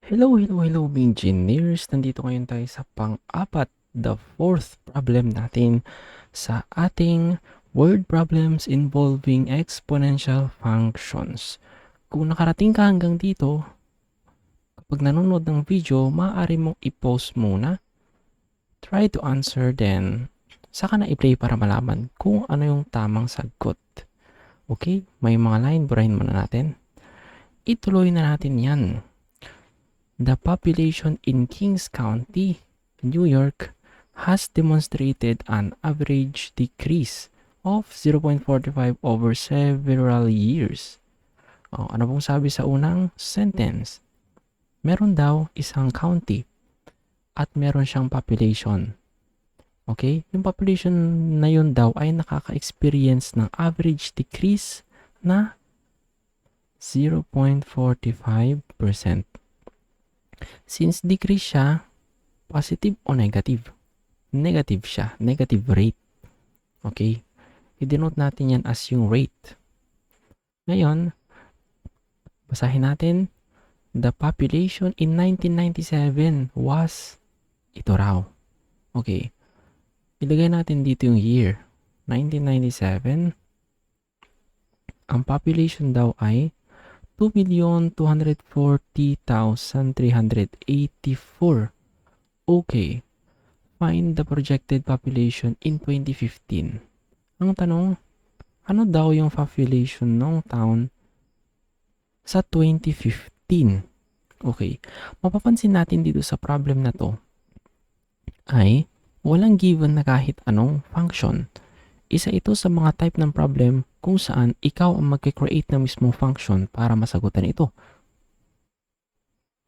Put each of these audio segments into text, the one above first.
Hello mga engineers! Nandito ngayon tayo sa pang-apat, the fourth problem natin sa ating word problems involving exponential functions. Kung nakarating ka hanggang dito, kapag nanonood ng video, maaari mong i-pause muna, try to answer, then saka na i-play para malaman kung ano yung tamang sagot. Okay? May mga line, burahin muna natin. Ituloy na natin yan. The population in Kings County, New York, has demonstrated an average decrease of 0.45 over several years. Ano pong sabi sa unang sentence? Meron daw isang county at meron siyang population. Okay? Yung population na yun daw ay nakaka-experience ng average decrease na 0.45%. Since decrease siya, positive o negative? Negative siya. Negative rate. Okay? I-denote natin yan as yung rate. Ngayon, basahin natin. The population in 1997 was ito raw. Okay. Ilagay natin dito yung year. 1997. Ang population daw ay 2,240,384. Okay. Find the projected population in 2015. Ang tanong, ano daw yung population ng town sa 2015? Okay. Mapapansin natin dito sa problem na to ay walang given na kahit anong function. Isa ito sa mga type ng problem kung saan ikaw ang mag-create ng mismong function para masagutan ito.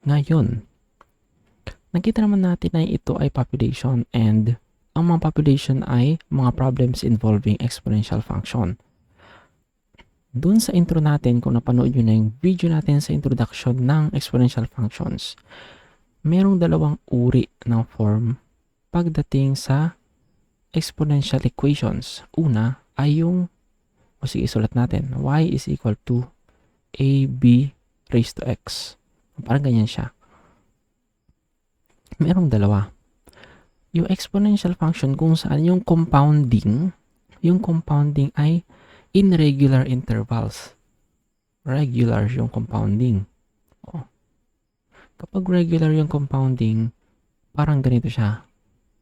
Ngayon, nakita naman natin na ito ay population and ang mga population ay mga problems involving exponential function. Doon sa intro natin, kung napanood nyo na yung video natin sa introduction ng exponential functions, merong dalawang uri ng form pagdating sa exponential equations. Una ay yung, sige, isulat natin, y is equal to ab raised to x. Parang ganyan siya. Merong dalawa. Yung exponential function kung saan yung compounding ay in regular intervals. Regular yung compounding. Kapag regular yung compounding, parang ganito siya.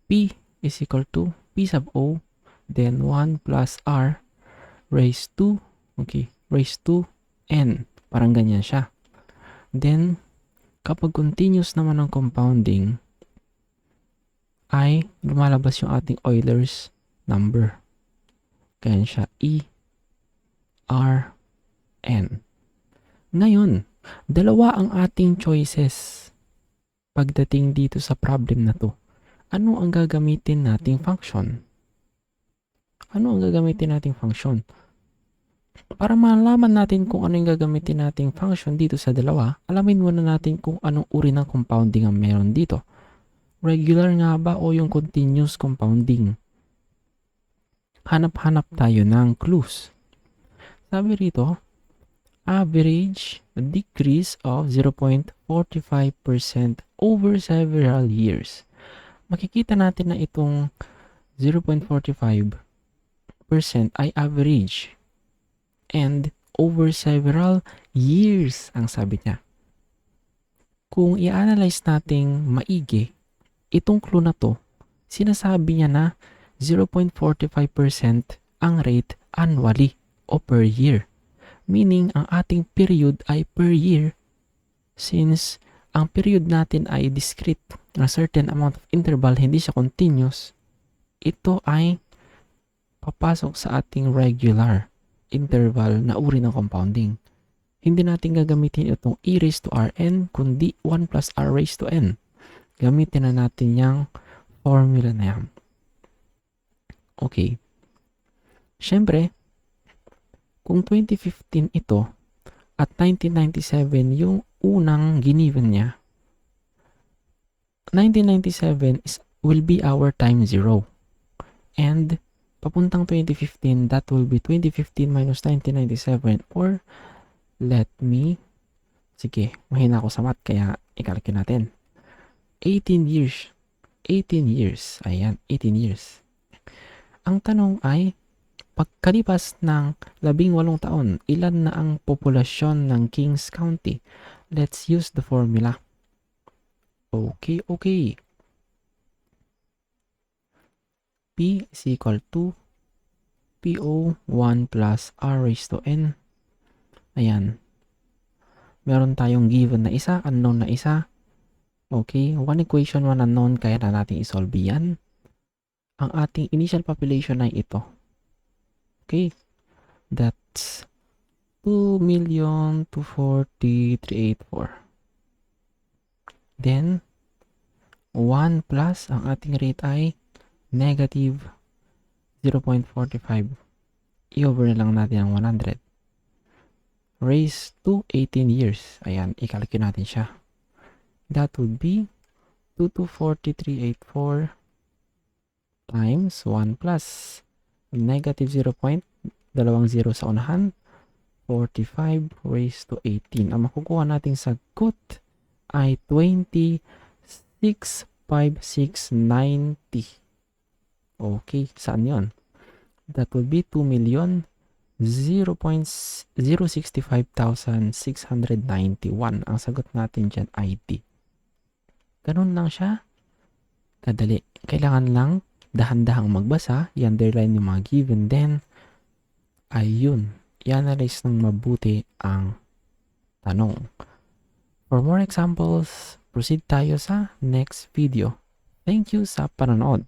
P is equal to P sub O, then 1 plus R raised to N. Parang ganyan siya. Then, kapag continuous naman ang compounding, ay lumalabas yung ating Euler's number. Ganyan siya. E, R, N. Ngayon, dalawa ang ating choices pagdating dito sa problem na to. Ano ang gagamitin nating function? Para malaman natin kung ano yung gagamitin nating function dito sa dalawa, alamin muna natin kung anong uri ng compounding ang meron dito. Regular nga ba o yung continuous compounding? Hanap-hanap tayo ng clues. Sabi rito, average decrease of 0.45% over several years. Makikita natin na itong 0.45% ay average and over several years ang sabi niya. Kung i-analyze nating maigi, itong clue na to, sinasabi niya na 0.45% ang rate annually o per year. Meaning, ang ating period ay per year since ang period natin ay discrete na certain amount of interval, hindi siya continuous, ito ay papasok sa ating regular interval na uri ng compounding. Hindi natin gagamitin itong e raised to rn, kundi 1 plus r raised to n. Gamitin na natin yung formula na yan. Okay. Siyempre, kung 2015 ito at 1997 yung unang giniven niya, 1997 will be our time zero. And papuntang 2015, that will be 2015 minus 1997, or mahina ako sa math kaya i-calculate natin. 18 years. 18 years. Ayan, 18 years. Ang tanong ay, pagkalipas ng 18 taon, ilan na ang populasyon ng Kings County? Let's use the formula. Okay. P is equal to PO 1 plus R raised to N. Ayan. Meron tayong given na isa, unknown na isa. Okay, one equation, one unknown, kaya na natin isolve yan. Ang ating initial population ay ito. Okay, that's 2,240,384. Then, 1 plus, ang ating rate ay negative 0.45. I-over na lang natin ang 100. Raised to 18 years. Ayan, i-calculate natin siya. That would be 2,240,384 times 1 plus negative 0.20 sa unahan, 45 raised to 18. Ang makukuha nating sagot ay 26,560,90. Okay, saan yun? That would be 2,065,691. Ang sagot natin dyan ay D. Ganun lang siya. Kadali. Kailangan lang dahan-dahang magbasa, i-underline yung mga given, then ayun, i-analyze ng mabuti ang tanong. For more examples, proceed tayo sa next video. Thank you sa panonood.